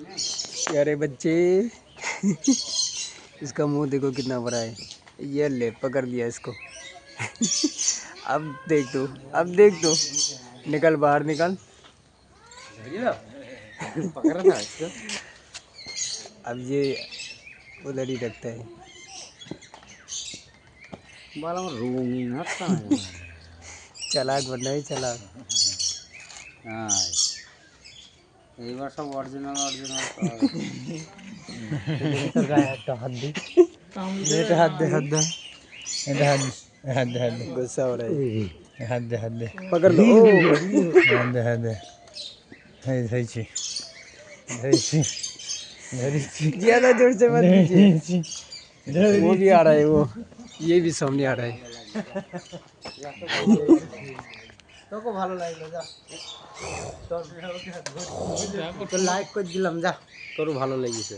प्यारे बच्चे। इसका मुंह देखो कितना बड़ा है। ये ले पकड़ लिया इसको। अब देख दो, अब देख दो। निकल बाहर निकल। पकड़ा था इसको। अब ये उधर ही रखता है। बाला में रोंगीन हटता है। चालाक बनना है चालाक। हाँ এই বার সব অরিজিনাল তোর গায়ে একটা হাত দি, এটা হাত দে, হাত দে, এটা হাত দে, হাত দে, হাত দে, गुस्सा हो रहा है। হাত দে, হাত দে, पकड़ लो। ओ, হাত দে, হাত दे। এই ধরেছি, ধরেছি, ধরেছি, ज्यादा जोर से मत कीजिए। ধরেছি, वो भी आ रहा है वो। ये भी सामने आ रहा है। তোকে ভালো লাগলো যা তো লাইক করে দিলাম যা তোর ভালো লেগেছে।